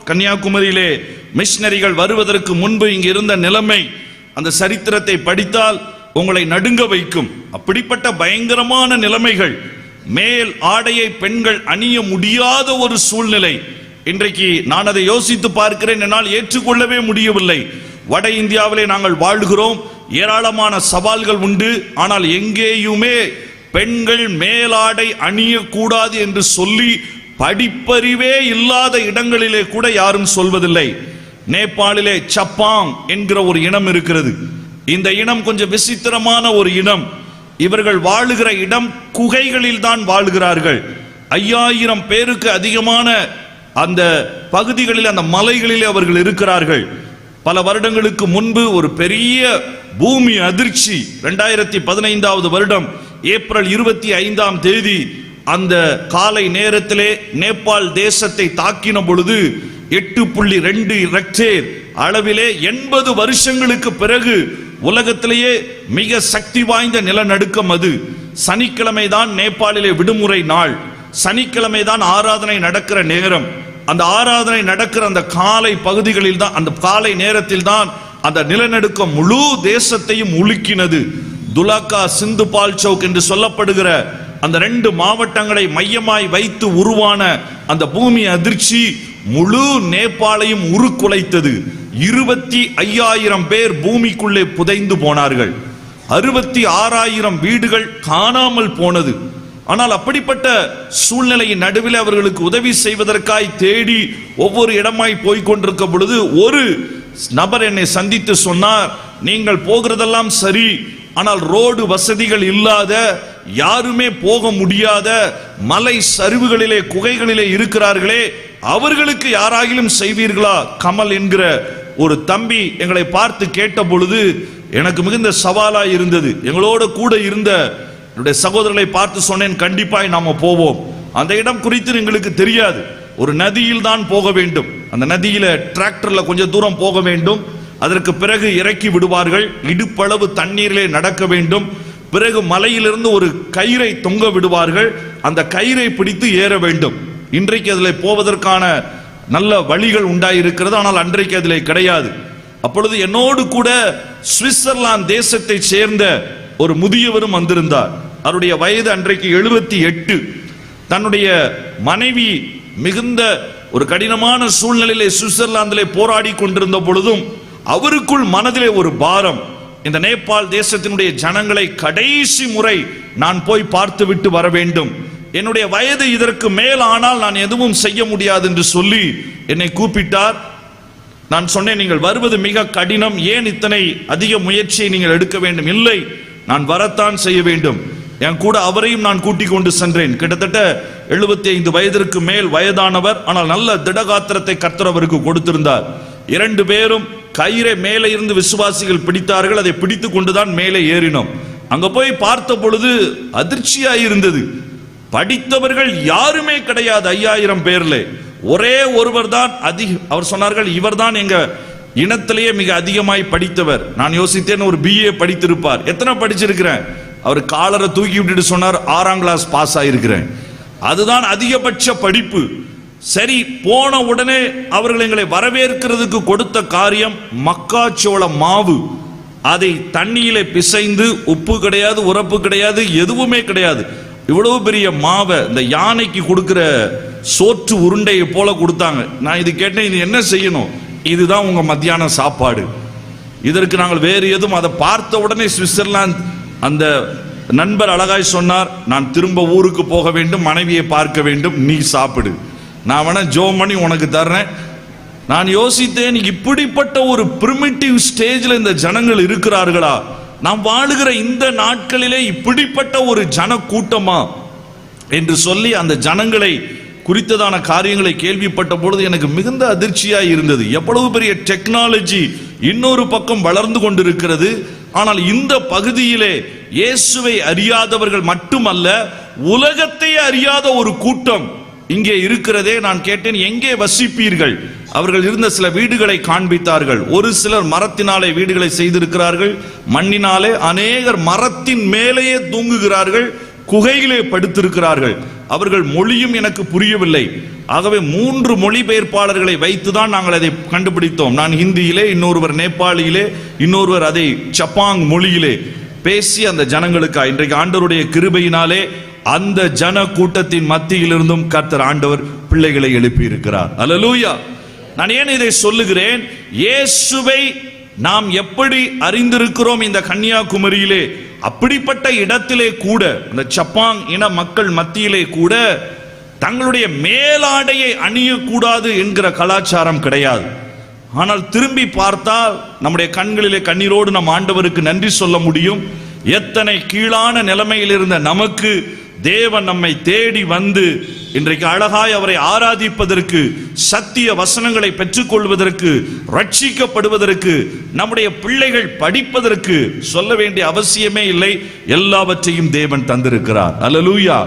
கன்னியாகுமரியிலே மிஷனரிகள் வருவதற்கு முன்பு இங்கு இருந்த நிலைமை, அந்த சரித்திரத்தை படித்தால் உங்களை நடுங்க வைக்கும். அப்படிப்பட்ட பயங்கரமான நிலைமைகள், மேல் ஆடையை பெண்கள் அணிய முடியாத ஒரு சூழ்நிலை. இன்றைக்கு நான் அதை யோசித்து பார்க்கிறேன், என்னால் ஏற்றுக்கொள்ளவே முடியவில்லை. வட இந்தியாவிலே நாங்கள் வாழ்கிறோம், ஏராளமான சவால்கள் உண்டு. ஆனால் எங்கேயுமே பெண்கள் மேலாடை அணியக்கூடாது என்று சொல்லி படிப்பறிவே இல்லாத இடங்களிலே கூட யாரும் சொல்வதில்லை. நேபாளிலே சப்பாங் என்கிற ஒரு இனம் இருக்கிறது. இந்த இனம் கொஞ்சம் விசித்திரமான ஒரு இனம். இவர்கள் வாழுகிற இடம் குகைகளில் தான் வாழ்கிறார்கள். 5000 பேருக்கு அதிகமான அந்த பகுதிகளில், அந்த மலைகளிலே அவர்கள் இருக்கிறார்கள். பல வருடங்களுக்கு முன்பு ஒரு பெரிய பூமி அதிர்ச்சி 2015 வருடம் ஏப்ரல் 25 தேதி அந்த காலை நேரத்திலே நேபாள் தேசத்தை தாக்கின பொழுது 8.2 ரெக்டேர் அளவிலே 80 வருஷங்களுக்கு பிறகு உலகத்திலேயே மிக சக்தி வாய்ந்த நிலநடுக்கம் அது. சனிக்கிழமை தான் நேபாளிலே விடுமுறை நாள், சனிக்கிழமை தான் ஆராதனை நடக்கிற நேரம். அந்த ஆராதனை நடக்கிற அந்த காலை பகுதிகளில் தான், அந்த காலை நேரத்தில் தான் அந்த நிலநடுக்கம் முழு தேசத்தையும் உலுக்கினது. துலாக்கா, சிந்து பால் சௌக் என்று சொல்லப்படுகிற அந்த 2 மாவட்டங்களை மையமாய் வைத்து உருவான அந்த பூமி அதிர்ச்சி முழு நேபாளையும் உருக்குலைத்தது. 25,000 பேர் பூமிக்குள்ளே புதைந்து போனார்கள். 66,000 வீடுகள் காணாமல் போனது. ஆனால் அப்படிப்பட்ட சூழ்நிலையின் நடுவில் அவர்களுக்கு உதவி செய்வதற்காய் தேடி ஒவ்வொரு இடமாய் போய்கொண்டிருக்க பொழுது ஒரு நபர் என்னை சந்தித்து சொன்னார், நீங்கள் போகிறதெல்லாம் சரி, ஆனால் ரோடு வசதிகள் இல்லாத, யாருமே போக முடியாத மலை சரிவுகளிலே குகைகளிலே இருக்கிறார்களே, அவர்களுக்கு யாராகிலும் செய்வீர்களா? கமல் என்கிற ஒரு தம்பி எங்களை பார்த்து கேட்ட பொழுது எனக்கு மிகுந்த சவாலா இருந்தது. எங்களோட கூட இருந்த என்னுடைய சகோதரர்களை பார்த்து சொன்னேன், கண்டிப்பாய் நாம போவோம். அந்த இடம் குறித்து எங்களுக்கு தெரியாது. ஒரு நதியில் தான் போக வேண்டும். அந்த நதியில டிராக்டர்ல கொஞ்சம் தூரம் போக வேண்டும். அதற்கு பிறகு இறக்கி விடுவார்கள். இடுப்பளவு தண்ணீரிலே நடக்க வேண்டும். பிறகு மலையிலிருந்து ஒரு கயிறை தொங்க விடுவார்கள். அந்த கயிறை பிடித்து ஏற வேண்டும். இன்றைக்கு அதில் போவதற்கான நல்ல வழிகள் உண்டாயிருக்கிறது, ஆனால் அன்றைக்கு அதில் கிடையாது. அப்பொழுது என்னோடு கூட சுவிட்சர்லாந்து தேசத்தை சேர்ந்த ஒரு முதியவரும் வந்திருந்தார். அவருடைய வயது அன்றைக்கு 78. தன்னுடைய மனைவி மிகுந்த ஒரு கடினமான சூழ்நிலையிலே சுவிட்சர்லாந்திலே போராடி கொண்டிருந்த பொழுதும் அவருக்குள் மனதிலே ஒரு பாரம், இந்த நேபாள் தேசத்தினுடைய ஜனங்களை கடைசி முறை நான் போய் பார்த்து விட்டு வர வேண்டும். என்னுடைய வயது இதற்கு மேல் ஆனால் நான் எதுவும் செய்ய முடியாது என்று சொல்லி என்னை கூப்பிட்டார். நான் சொன்னேன், நீங்கள் வருவது மிக கடினம், ஏன் இத்தனை அதிக முயற்சியை நீங்கள் எடுக்க வேண்டும்? இல்லை, நான் வரத்தான் செய்ய வேண்டும். என் கூட அவரையும் நான் கூட்டிக் கொண்டு சென்றேன். கிட்டத்தட்ட 75 வயதிற்கு மேல் வயதானவர், ஆனால் நல்ல திடகாத்திரத்தை கர்த்தர் அவருக்கு கொடுத்திருந்தார். 2 பேரும் கயிறை மேலே இருந்து விசுவாசிகள் பிடித்தார்கள். அதை பிடித்து கொண்டுதான் மேலே ஏறினோம். அங்க போய் பார்த்த பொழுது அதிர்ச்சியாயிருந்தது. படித்தவர்கள் யாருமே கிடையாது. 5000 பேர்ல ஒரே ஒருவர் தான் அவர் சொன்னார்கள், இவர் தான் எங்க இனத்திலேயே மிக அதிகமாய் படித்தவர். நான் யோசித்தேன், ஒரு BA படித்திருப்பார். எத்தனை படிச்சிருக்கிறேன்? அவர் காலரை தூக்கி விட்டுட்டு சொன்னார், 6ஆம் கிளாஸ் பாஸ் ஆயிருக்கிறேன். அதுதான் அதிகபட்ச படிப்பு. சரி, போன உடனே அவர்கள் எங்களை வரவேற்கிறதுக்கு கொடுத்த காரியம் மக்காச்சோள மாவு. அதை தண்ணியிலே பிசைந்து, உப்பு கிடையாது, உரப்பு கிடையாது, எதுவுமே கிடையாது, இவ்வளவு பெரிய மாவை இந்த யானைக்கு கொடுக்கிற சோற்று உருண்டையை போல கொடுத்தாங்க. நான் இது கேட்டேன், இது என்ன செய்யணும்? இதுதான் உங்க மத்தியான சாப்பாடு. இதற்கு நாங்கள் வேறு எதுவும். அதை பார்த்த உடனே சுவிட்சர்லாந்து அந்த நண்பர் அழகாய் சொன்னார், நான் திரும்ப ஊருக்கு போக வேண்டும், மனைவியை பார்க்க வேண்டும், நீ சாப்பிடு, நான் வேணா ஜோம் பண்ணி உனக்கு தர்றேன். நான் யோசித்தேன், இப்படிப்பட்ட ஒரு பிரிமிட்டிவ் ஸ்டேஜில் இந்த ஜனங்கள் இருக்கிறார்களா? நாம் வாழுகிற இந்த நாட்களிலே இப்படிப்பட்ட ஒரு ஜன கூட்டமா என்று சொல்லி அந்த ஜனங்களை குறித்ததான காரியங்களை கேள்விப்பட்ட பொழுது எனக்கு மிகுந்த அதிர்ச்சியாய் இருந்தது. எவ்வளவு பெரிய டெக்னாலஜி இன்னொரு பக்கம் வளர்ந்து கொண்டிருக்கிறது. ஆனால் இந்த பகுதியிலே இயேசுவை அறியாதவர்கள் மட்டுமல்ல, உலகத்தை அறியாத ஒரு கூட்டம் இங்கே இருக்கிறதே. நான் கேட்டேன், எங்கே வசிப்பீர்கள்? அவர்கள் இருந்த சில வீடுகளை காண்பித்தார்கள். ஒரு சிலர் மரத்தினாலே வீடுகளை செய்திருக்கிறார்கள், மண்ணினாலே. அநேகர் மரத்தின் மேலேயே தூங்குகிறார்கள், குகையிலே படுத்திருக்கிறார்கள். அவர்கள் மொழியும் எனக்கு புரியவில்லை. ஆகவே 3 மொழிபெயர்ப்பாளர்களை வைத்துதான் நாங்கள் அதை கண்டுபிடித்தோம். நான் ஹிந்தியிலே, இன்னொருவர் நேபாளியிலே, இன்னொருவர் அதை சப்பாங் மொழியிலே பேசி அந்த ஜனங்களுக்கு இன்றைக்கு ஆண்டவருடைய கிருபையினாலே அந்த ஜன கூட்டத்தின் மத்தியிலிருந்தும் கர்த்தர் ஆண்டவர் பிள்ளைகளை எழுப்பி இருக்கிறார். அல்லேலூயா. நான் ஏன் இதை சொல்லுகிறேன்? இயேசுவை நாம் எப்படி அறிந்திருக்கிறோம் இந்த கன்னியாகுமரியிலே, அப்படிப்பட்ட இடத்திலே கூட அந்த சப்பாங் இன மக்கள் மத்தியிலே கூட தங்களுடைய மேலாடையை அணியக்கூடாது என்கிற கலாச்சாரம் கிடையாது. ஆனால் திரும்பி பார்த்தால் நம்முடைய கண்களிலே கண்ணீரோடு நம் ஆண்டவருக்கு நன்றி சொல்ல முடியும். எத்தனை கீழான நிலைமையில் இருந்த நமக்கு தேவன் நம்மை தேடி வந்து இன்றைக்கு அழகாய் அவரை ஆராதிப்பதற்கு, சத்திய வசனங்களை பெற்றுக்கொள்வதற்கு, ரட்சிக்கப்படுவதற்கு, நம்முடைய பிள்ளைகள் படிப்பதற்கு சொல்ல வேண்டிய அவசியமே இல்லை. எல்லாவற்றையும் தேவன் தந்திருக்கிறார். அல்லேலூயா.